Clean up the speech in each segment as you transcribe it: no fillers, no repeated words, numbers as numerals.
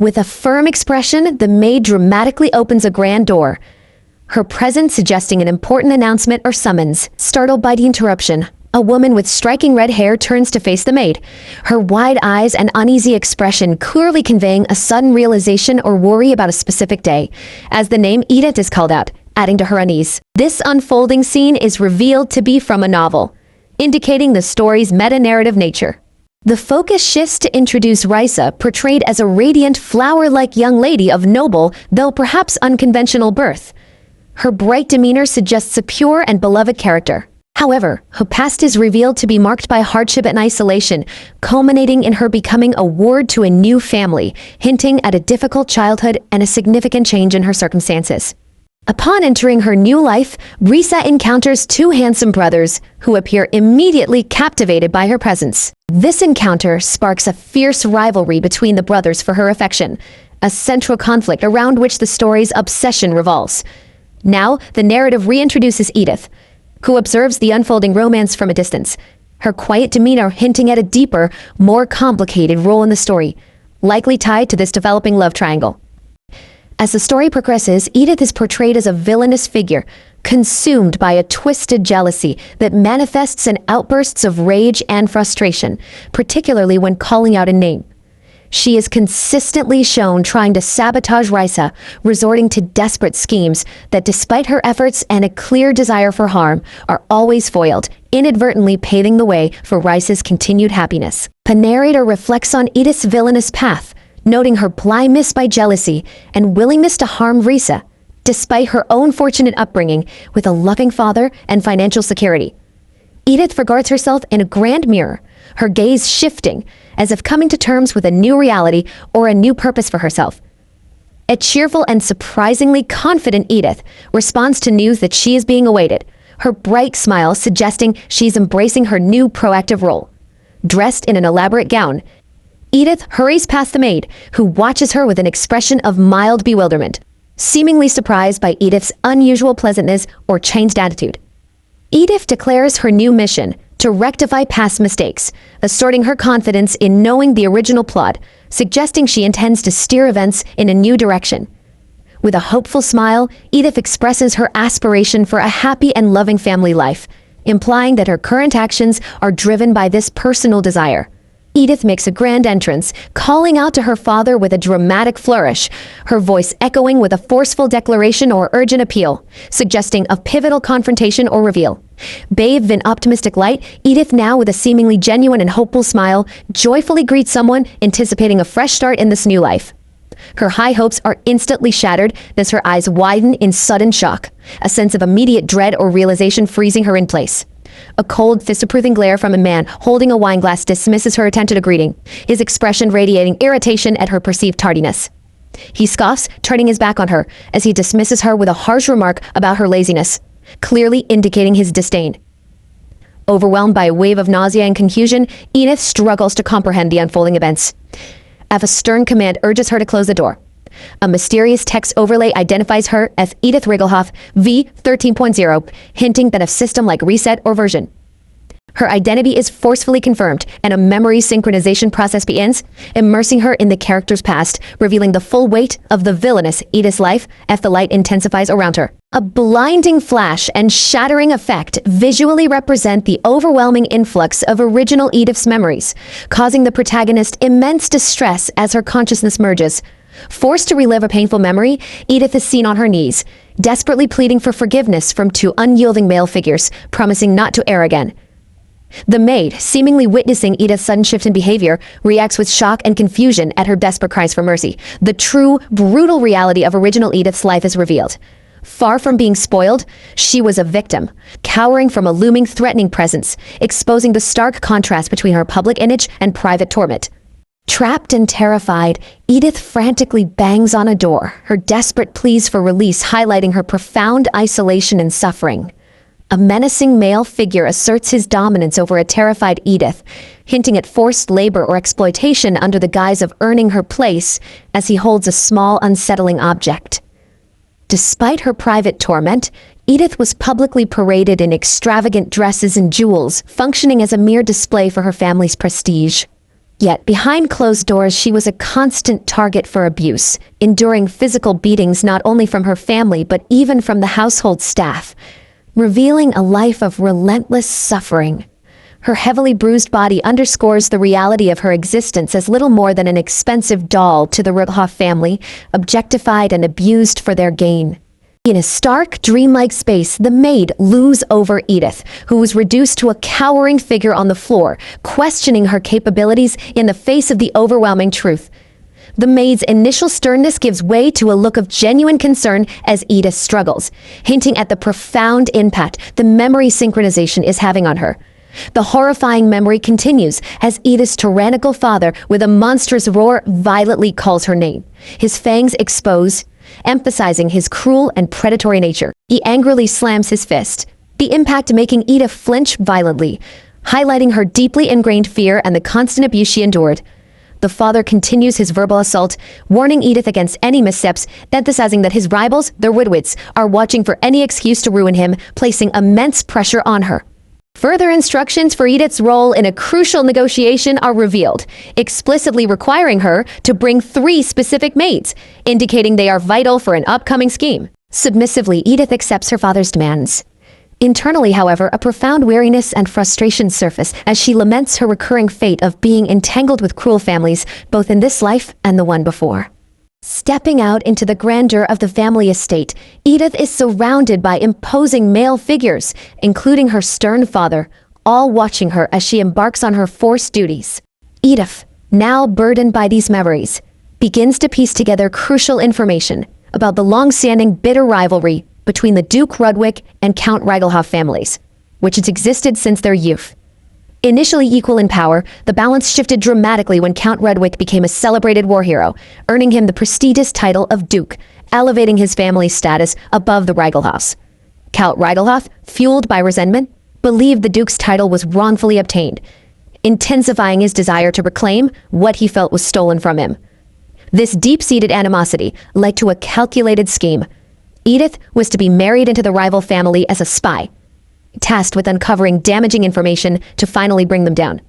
With a firm expression, the maid dramatically opens a grand door, her presence suggesting an important announcement or summons. Startled by the interruption, a woman with striking red hair turns to face the maid, her wide eyes and uneasy expression clearly conveying a sudden realization or worry about a specific day, as the name Edith is called out, adding to her unease. This unfolding scene is revealed to be from a novel, indicating the story's meta-narrative nature. The focus shifts to introduce Risa, portrayed as a radiant, flower-like young lady of noble, though perhaps unconventional birth. Her bright demeanor suggests a pure and beloved character. However, her past is revealed to be marked by hardship and isolation, culminating in her becoming a ward to a new family, hinting at a difficult childhood and a significant change in her circumstances. Upon entering her new life, Risa encounters two handsome brothers who appear immediately captivated by her presence. This encounter sparks a fierce rivalry between the brothers for her affection, a central conflict around which the story's obsession revolves. Now, the narrative reintroduces Edith, who observes the unfolding romance from a distance, her quiet demeanor hinting at a deeper, more complicated role in the story, likely tied to this developing love triangle. As the story progresses, Edith is portrayed as a villainous figure, consumed by a twisted jealousy that manifests in outbursts of rage and frustration, particularly when calling out a name. She is consistently shown trying to sabotage Risa, resorting to desperate schemes that, despite her efforts and a clear desire for harm, are always foiled, inadvertently paving the way for Risa's continued happiness. The narrator reflects on Edith's villainous path, noting her blindness by jealousy and willingness to harm Risa, despite her own fortunate upbringing with a loving father and financial security. Edith regards herself in a grand mirror, her gaze shifting, as if coming to terms with a new reality or a new purpose for herself. A cheerful and surprisingly confident Edith responds to news that she is being awaited, her bright smile suggesting she's embracing her new proactive role. Dressed in an elaborate gown, Edith hurries past the maid, who watches her with an expression of mild bewilderment, seemingly surprised by Edith's unusual pleasantness or changed attitude. Edith declares her new mission to rectify past mistakes, asserting her confidence in knowing the original plot, suggesting she intends to steer events in a new direction. With a hopeful smile, Edith expresses her aspiration for a happy and loving family life, implying that her current actions are driven by this personal desire. Edith makes a grand entrance, calling out to her father with a dramatic flourish, her voice echoing with a forceful declaration or urgent appeal, suggesting a pivotal confrontation or reveal. Bathed in optimistic light, Edith, now with a seemingly genuine and hopeful smile, joyfully greets someone, anticipating a fresh start in this new life. Her high hopes are instantly shattered as her eyes widen in sudden shock, a sense of immediate dread or realization freezing her in place. A cold, disapproving glare from a man holding a wine glass dismisses her attempt at a greeting, his expression radiating irritation at her perceived tardiness. He scoffs, turning his back on her, as he dismisses her with a harsh remark about her laziness, clearly indicating his disdain. Overwhelmed by a wave of nausea and confusion, Edith struggles to comprehend the unfolding events. A stern command urges her to close the door. A mysterious text overlay identifies her as Edith Rigelhof, V13.0, hinting that a system like reset or version. Her identity is forcefully confirmed, and a memory synchronization process begins, immersing her in the character's past, revealing the full weight of the villainous Edith's life as the light intensifies around her. A blinding flash and shattering effect visually represent the overwhelming influx of original Edith's memories, causing the protagonist immense distress as her consciousness merges. Forced to relive a painful memory, Edith is seen on her knees, desperately pleading for forgiveness from two unyielding male figures, promising not to err again. The maid, seemingly witnessing Edith's sudden shift in behavior, reacts with shock and confusion at her desperate cries for mercy. The true, brutal reality of original Edith's life is revealed. Far from being spoiled, she was a victim, cowering from a looming, threatening presence, exposing the stark contrast between her public image and private torment. Trapped and terrified, Edith frantically bangs on a door, her desperate pleas for release highlighting her profound isolation and suffering. A menacing male figure asserts his dominance over a terrified Edith, hinting at forced labor or exploitation under the guise of earning her place as he holds a small, unsettling object. Despite her private torment, Edith was publicly paraded in extravagant dresses and jewels, functioning as a mere display for her family's prestige. Yet, behind closed doors, she was a constant target for abuse, enduring physical beatings not only from her family but even from the household staff, revealing a life of relentless suffering. Her heavily bruised body underscores the reality of her existence as little more than an expensive doll to the Rigelhof family, objectified and abused for their gain. In a stark, dreamlike space, the maid looms over Edith, who was reduced to a cowering figure on the floor, questioning her capabilities in the face of the overwhelming truth. The maid's initial sternness gives way to a look of genuine concern as Edith struggles, hinting at the profound impact the memory synchronization is having on her. The horrifying memory continues as Edith's tyrannical father, with a monstrous roar, violently calls her name, his fangs exposed, emphasizing his cruel and predatory nature. He angrily slams his fist, the impact making Edith flinch violently, highlighting her deeply ingrained fear and the constant abuse she endured. The father continues his verbal assault, warning Edith against any missteps, emphasizing that his rivals, the Rudwicks, are watching for any excuse to ruin him, placing immense pressure on her. Further instructions for Edith's role in a crucial negotiation are revealed, explicitly requiring her to bring 3 specific maids, indicating they are vital for an upcoming scheme. Submissively, Edith accepts her father's demands. Internally, however, a profound weariness and frustration surface as she laments her recurring fate of being entangled with cruel families, both in this life and the one before. Stepping out into the grandeur of the family estate, Edith is surrounded by imposing male figures, including her stern father, all watching her as she embarks on her forced duties. Edith, now burdened by these memories, begins to piece together crucial information about the long-standing bitter rivalry between the Duke Rudwick and Count Rigelhof families, which has existed since their youth. Initially equal in power, the balance shifted dramatically when Count Rudwick became a celebrated war hero, earning him the prestigious title of Duke, elevating his family's status above the Rigelhofs. Count Rigelhof, fueled by resentment, believed the Duke's title was wrongfully obtained, intensifying his desire to reclaim what he felt was stolen from him. This deep-seated animosity led to a calculated scheme. Edith was to be married into the rival family as a spy, tasked with uncovering damaging information to finally bring them down.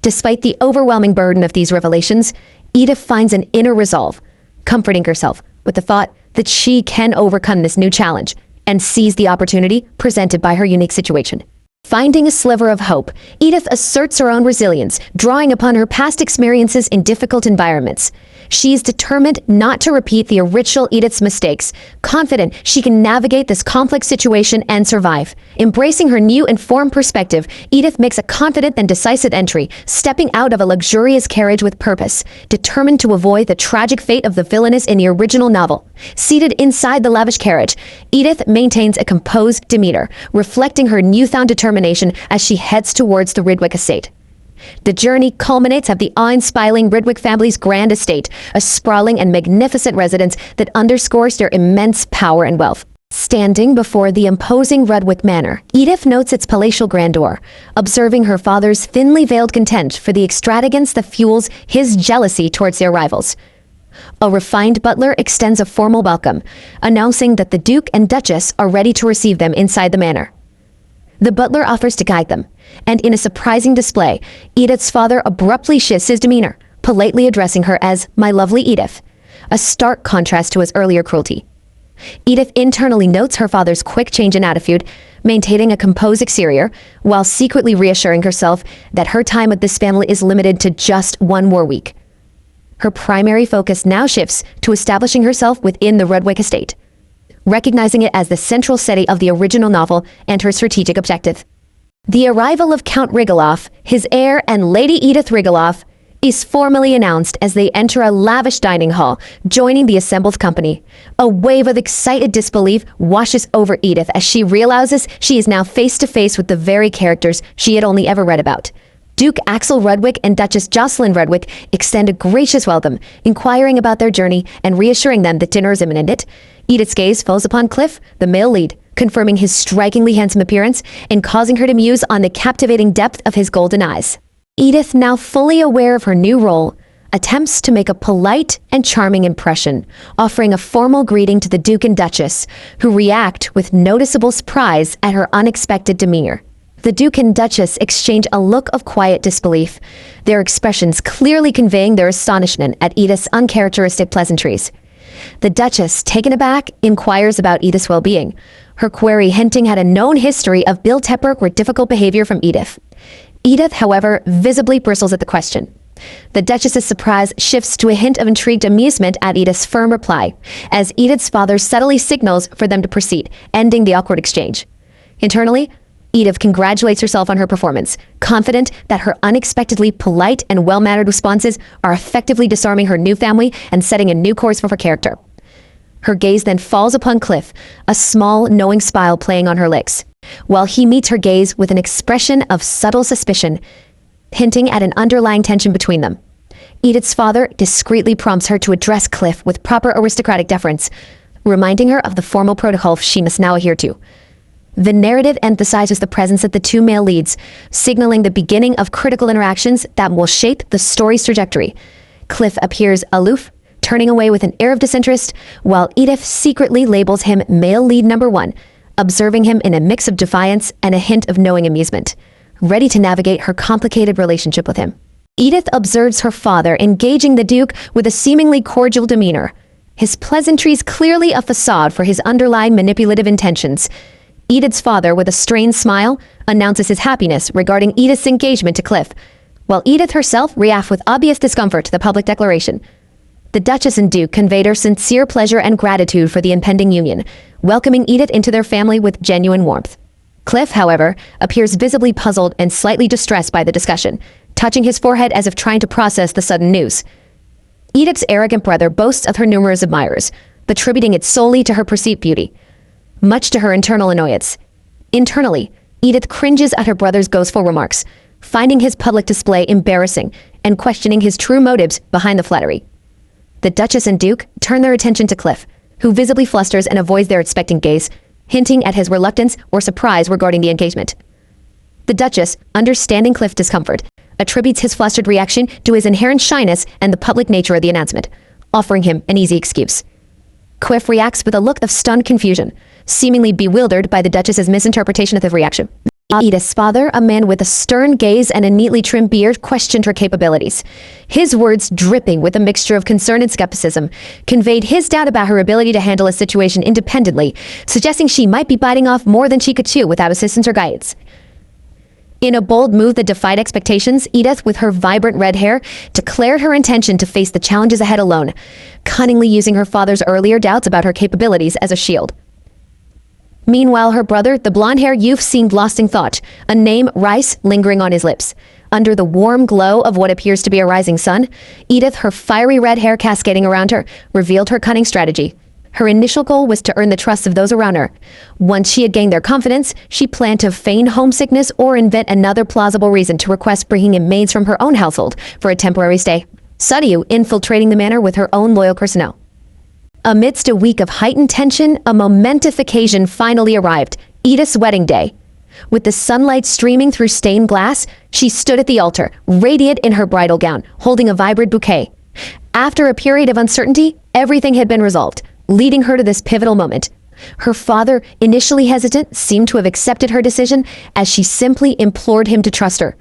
Despite the overwhelming burden of these revelations, Edith finds an inner resolve, comforting herself with the thought that she can overcome this new challenge and seize the opportunity presented by her unique situation. Finding a sliver of hope, Edith asserts her own resilience, drawing upon her past experiences in difficult environments. She is determined not to repeat the original Edith's mistakes, confident she can navigate this complex situation and survive. Embracing her new informed perspective, Edith makes a confident and decisive entry, stepping out of a luxurious carriage with purpose, determined to avoid the tragic fate of the villainess in the original novel. Seated inside the lavish carriage, Edith maintains a composed demeanor, reflecting her newfound determination as she heads towards the Rudwick estate. The journey culminates at the awe-inspiring Rudwick family's grand estate, a sprawling and magnificent residence that underscores their immense power and wealth. Standing before the imposing Rudwick manor, Edith notes its palatial grandeur, observing her father's thinly veiled contempt for the extravagance that fuels his jealousy towards their rivals. A refined butler extends a formal welcome, announcing that the Duke and Duchess are ready to receive them inside the manor. The butler offers to guide them, and in a surprising display, Edith's father abruptly shifts his demeanor, politely addressing her as "my lovely Edith," a stark contrast to his earlier cruelty. Edith internally notes her father's quick change in attitude, maintaining a composed exterior, while secretly reassuring herself that her time with this family is limited to just one more week. Her primary focus now shifts to establishing herself within the Rudwick estate, recognizing it as the central setting of the original novel and her strategic objective. The arrival of Count Rigelhof, his heir, and Lady Edith Rigelhof is formally announced as they enter a lavish dining hall, joining the assembled company. A wave of excited disbelief washes over Edith as she realizes she is now face-to-face with the very characters she had only ever read about. Duke Axel Rudwick and Duchess Jocelyn Rudwick extend a gracious welcome, inquiring about their journey and reassuring them that dinner is imminent. Edith's gaze falls upon Cliff, the male lead, confirming his strikingly handsome appearance and causing her to muse on the captivating depth of his golden eyes. Edith, now fully aware of her new role, attempts to make a polite and charming impression, offering a formal greeting to the Duke and Duchess, who react with noticeable surprise at her unexpected demeanor. The Duke and Duchess exchange a look of quiet disbelief, their expressions clearly conveying their astonishment at Edith's uncharacteristic pleasantries. The Duchess, taken aback, inquires about Edith's well-being, her query hinting at a known history of ill-temper or difficult behavior from Edith. Edith, however, visibly bristles at the question. The Duchess's surprise shifts to a hint of intrigued amusement at Edith's firm reply, as Edith's father subtly signals for them to proceed, ending the awkward exchange. Internally, Edith congratulates herself on her performance, confident that her unexpectedly polite and well-mannered responses are effectively disarming her new family and setting a new course for her character. Her gaze then falls upon Cliff, a small, knowing smile playing on her lips, while he meets her gaze with an expression of subtle suspicion, hinting at an underlying tension between them. Edith's father discreetly prompts her to address Cliff with proper aristocratic deference, reminding her of the formal protocol she must now adhere to. The narrative emphasizes the presence of the two male leads, signaling the beginning of critical interactions that will shape the story's trajectory. Cliff appears aloof, turning away with an air of disinterest, while Edith secretly labels him male lead number one, observing him in a mix of defiance and a hint of knowing amusement, ready to navigate her complicated relationship with him. Edith observes her father engaging the Duke with a seemingly cordial demeanor, his pleasantries clearly a facade for his underlying manipulative intentions. Edith's father, with a strained smile, announces his happiness regarding Edith's engagement to Cliff, while Edith herself reacts with obvious discomfort to the public declaration. The Duchess and Duke conveyed her sincere pleasure and gratitude for the impending union, welcoming Edith into their family with genuine warmth. Cliff, however, appears visibly puzzled and slightly distressed by the discussion, touching his forehead as if trying to process the sudden news. Edith's arrogant brother boasts of her numerous admirers, attributing it solely to her perceived beauty, much to her internal annoyance. Internally, Edith cringes at her brother's boastful remarks, finding his public display embarrassing and questioning his true motives behind the flattery. The Duchess and Duke turn their attention to Cliff, who visibly flusters and avoids their expectant gaze, hinting at his reluctance or surprise regarding the engagement. The Duchess, understanding Cliff's discomfort, attributes his flustered reaction to his inherent shyness and the public nature of the announcement, offering him an easy excuse. Cliff reacts with a look of stunned confusion, seemingly bewildered by the Duchess's misinterpretation of the reaction. Edith's father, a man with a stern gaze and a neatly trimmed beard, questioned her capabilities. His words, dripping with a mixture of concern and skepticism, conveyed his doubt about her ability to handle a situation independently, suggesting she might be biting off more than she could chew without assistance or guidance. In a bold move that defied expectations, Edith, with her vibrant red hair, declared her intention to face the challenges ahead alone, cunningly using her father's earlier doubts about her capabilities as a shield. Meanwhile, her brother, the blonde-haired youth, seemed lost in thought, a name, Rice, lingering on his lips. Under the warm glow of what appears to be a rising sun, Edith, her fiery red hair cascading around her, revealed her cunning strategy. Her initial goal was to earn the trust of those around her. Once she had gained their confidence, she planned to feign homesickness or invent another plausible reason to request bringing in maids from her own household for a temporary stay. Suddenly, infiltrating the manor with her own loyal personnel. Amidst a week of heightened tension, a momentous occasion finally arrived, Edith's wedding day. With the sunlight streaming through stained glass, she stood at the altar, radiant in her bridal gown, holding a vibrant bouquet. After a period of uncertainty, everything had been resolved, leading her to this pivotal moment. Her father, initially hesitant, seemed to have accepted her decision as she simply implored him to trust her.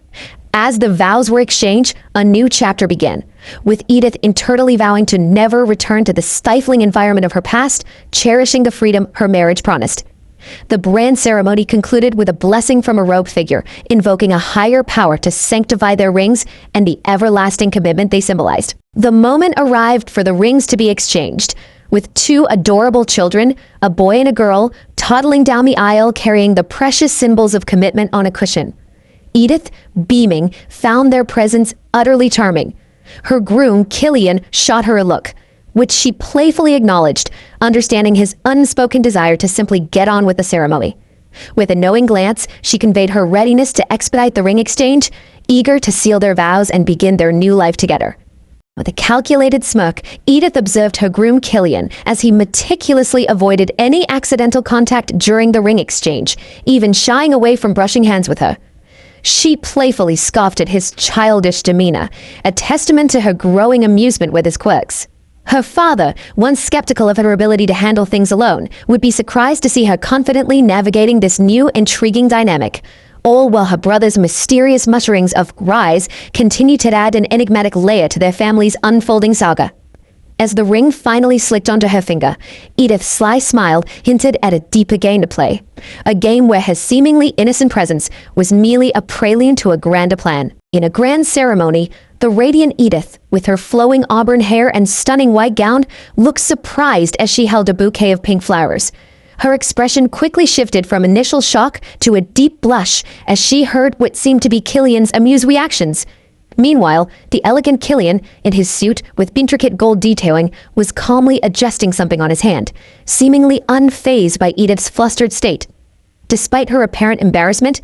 As the vows were exchanged, a new chapter began, with Edith internally vowing to never return to the stifling environment of her past, cherishing the freedom her marriage promised. The brand ceremony concluded with a blessing from a robed figure, invoking a higher power to sanctify their rings and the everlasting commitment they symbolized. The moment arrived for the rings to be exchanged, with two adorable children, a boy and a girl, toddling down the aisle carrying the precious symbols of commitment on a cushion. Edith, beaming, found their presence utterly charming. Her groom, Killian, shot her a look, which she playfully acknowledged, understanding his unspoken desire to simply get on with the ceremony. With a knowing glance, she conveyed her readiness to expedite the ring exchange, eager to seal their vows and begin their new life together. With a calculated smirk, Edith observed her groom Killian as he meticulously avoided any accidental contact during the ring exchange, even shying away from brushing hands with her. She playfully scoffed at his childish demeanor, a testament to her growing amusement with his quirks. Her father, once skeptical of her ability to handle things alone, would be surprised to see her confidently navigating this new, intriguing dynamic. all while her brother's mysterious mutterings of rise continued to add an enigmatic layer to their family's unfolding saga. As the ring finally slipped onto her finger, Edith's sly smile hinted at a deeper game to play, a game where her seemingly innocent presence was merely a prelude to a grander plan. In a grand ceremony, the radiant Edith, with her flowing auburn hair and stunning white gown, looked surprised as she held a bouquet of pink flowers. Her expression quickly shifted from initial shock to a deep blush as she heard what seemed to be Killian's amused reactions. Meanwhile, the elegant Killian, in his suit with intricate gold detailing, was calmly adjusting something on his hand, seemingly unfazed by Edith's flustered state. Despite her apparent embarrassment,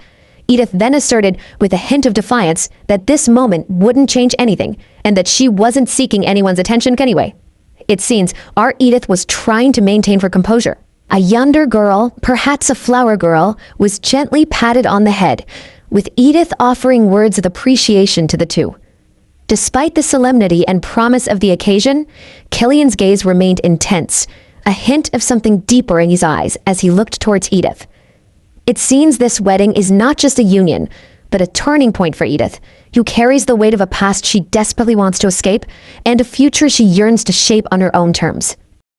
Edith then asserted with a hint of defiance that this moment wouldn't change anything, and that she wasn't seeking anyone's attention anyway. It seems our Edith was trying to maintain her composure. A younger girl, perhaps a flower girl, was gently patted on the head, with Edith offering words of appreciation to the two. Despite the solemnity and promise of the occasion, Killian's gaze remained intense, a hint of something deeper in his eyes as he looked towards Edith. It seems this wedding is not just a union, but a turning point for Edith, who carries the weight of a past she desperately wants to escape and a future she yearns to shape on her own terms.